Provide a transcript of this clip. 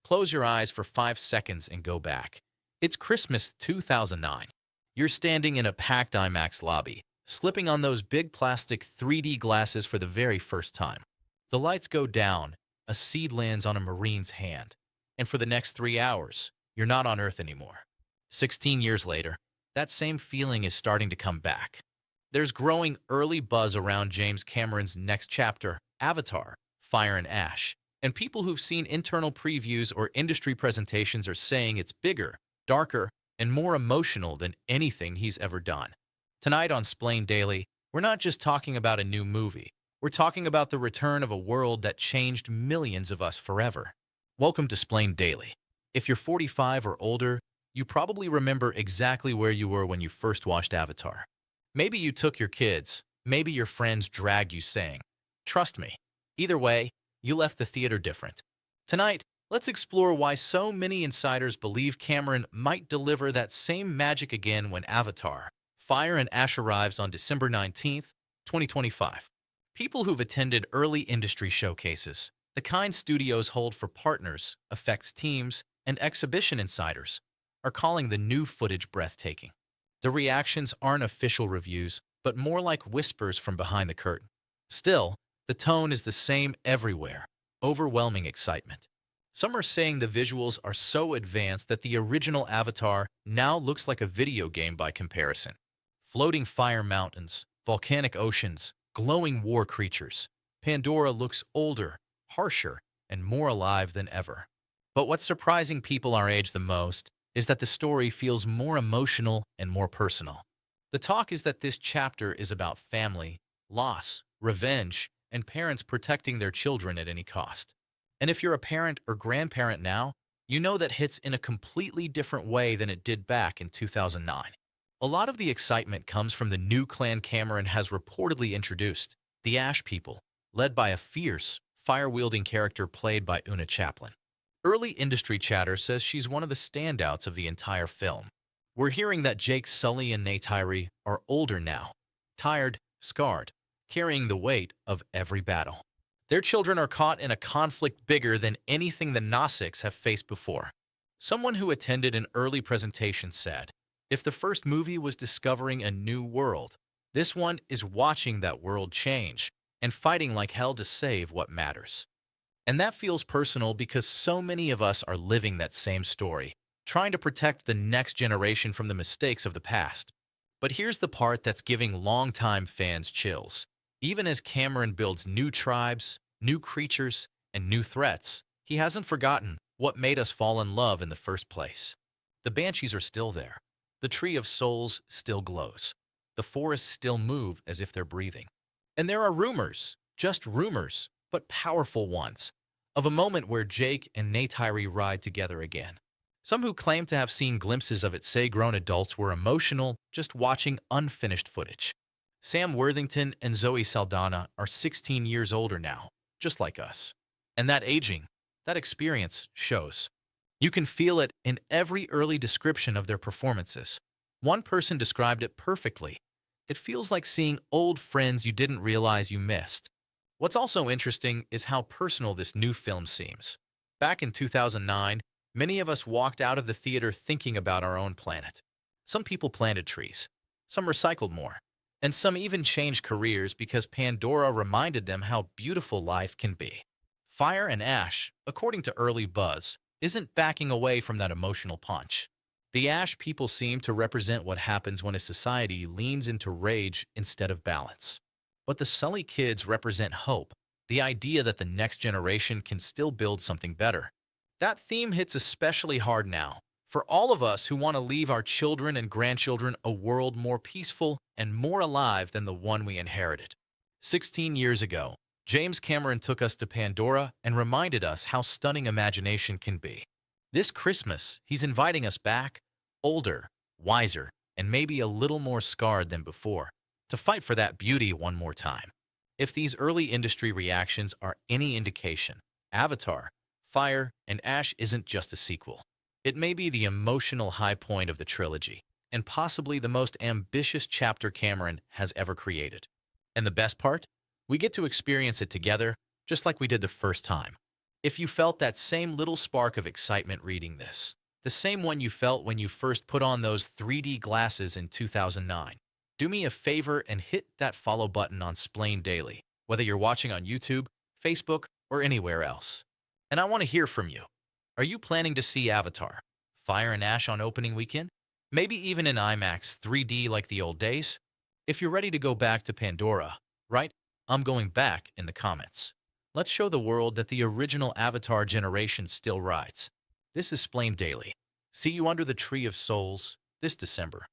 Close your eyes for 5 seconds and go back. It's Christmas 2009. You're standing in a packed IMAX lobby, slipping on those big plastic 3D glasses for the very first time. The lights go down, a seed lands on a Marine's hand, and for the next 3 hours, you're not on Earth anymore. 16 years later, that same feeling is starting to come back. There's growing early buzz around James Cameron's next chapter, Avatar, Fire and Ash, and people who've seen internal previews or industry presentations are saying it's bigger, darker, and more emotional than anything he's ever done. Tonight on Xplained Daily, we're not just talking about a new movie. We're talking about the return of a world that changed millions of us forever. Welcome to Xplained Daily. If you're 45 or older, you probably remember exactly where you were when you first watched Avatar. Maybe you took your kids, maybe your friends dragged you saying, "Trust me." Either way, you left the theater different. Tonight, let's explore why so many insiders believe Cameron might deliver that same magic again when Avatar, Fire and Ash arrives on December 19th, 2025. People who've attended early industry showcases, the kind studios hold for partners, effects teams, and exhibition insiders, are calling the new footage breathtaking. The reactions aren't official reviews, but more like whispers from behind the curtain. Still, the tone is the same everywhere, overwhelming excitement. Some are saying the visuals are so advanced that the original Avatar now looks like a video game by comparison. Floating fire mountains, volcanic oceans, glowing war creatures. Pandora looks older, harsher, and more alive than ever. But what's surprising people our age the most is that the story feels more emotional and more personal. The talk is that this chapter is about family, loss, revenge, and parents protecting their children at any cost. And if you're a parent or grandparent now, you know that hits in a completely different way than it did back in 2009. A lot of the excitement comes from the new clan Cameron has reportedly introduced, the Ash People, led by a fierce, fire-wielding character played by Una Chaplin. Early industry chatter says she's one of the standouts of the entire film. We're hearing that Jake, Sully, and Neytiri are older now, tired, scarred, carrying the weight of every battle. Their children are caught in a conflict bigger than anything the Nausicaa have faced before. Someone who attended an early presentation said, "If the first movie was discovering a new world, this one is watching that world change and fighting like hell to save what matters." And that feels personal because so many of us are living that same story, trying to protect the next generation from the mistakes of the past. But here's the part that's giving longtime fans chills. Even as Cameron builds new tribes, new creatures, and new threats, he hasn't forgotten what made us fall in love in the first place. The Banshees are still there. The Tree of Souls still glows. The forests still move as if they're breathing. And there are rumors, just rumors, but powerful ones, of a moment where Jake and Neytiri ride together again. Some who claim to have seen glimpses of it say grown adults were emotional just watching unfinished footage. Sam Worthington and Zoe Saldana are 16 years older now, just like us. And that aging, that experience shows. You can feel it in every early description of their performances. One person described it perfectly. It feels like seeing old friends you didn't realize you missed. What's also interesting is how personal this new film seems. Back in 2009, many of us walked out of the theater thinking about our own planet. Some people planted trees, some recycled more, and some even changed careers because Pandora reminded them how beautiful life can be. Fire and Ash, according to early buzz, isn't backing away from that emotional punch. The Ash People seem to represent what happens when a society leans into rage instead of balance. But the Sully kids represent hope, the idea that the next generation can still build something better. That theme hits especially hard now, for all of us who want to leave our children and grandchildren a world more peaceful and more alive than the one we inherited. 16 years ago, James Cameron took us to Pandora and reminded us how stunning imagination can be. This Christmas, he's inviting us back, older, wiser, and maybe a little more scarred than before, to fight for that beauty one more time. If these early industry reactions are any indication, Avatar, Fire, and Ash isn't just a sequel. It may be the emotional high point of the trilogy, and possibly the most ambitious chapter Cameron has ever created. And the best part? We get to experience it together, just like we did the first time. If you felt that same little spark of excitement reading this, the same one you felt when you first put on those 3D glasses in 2009, do me a favor and hit that follow button on Xplained Daily, whether you're watching on YouTube, Facebook, or anywhere else. And I want to hear from you. Are you planning to see Avatar, Fire and Ash on opening weekend? Maybe even in IMAX 3D like the old days? If you're ready to go back to Pandora, right? I'm going back in the comments. Let's show the world that the original Avatar generation still rides. This is Xplained Daily. See you under the Tree of Souls this December.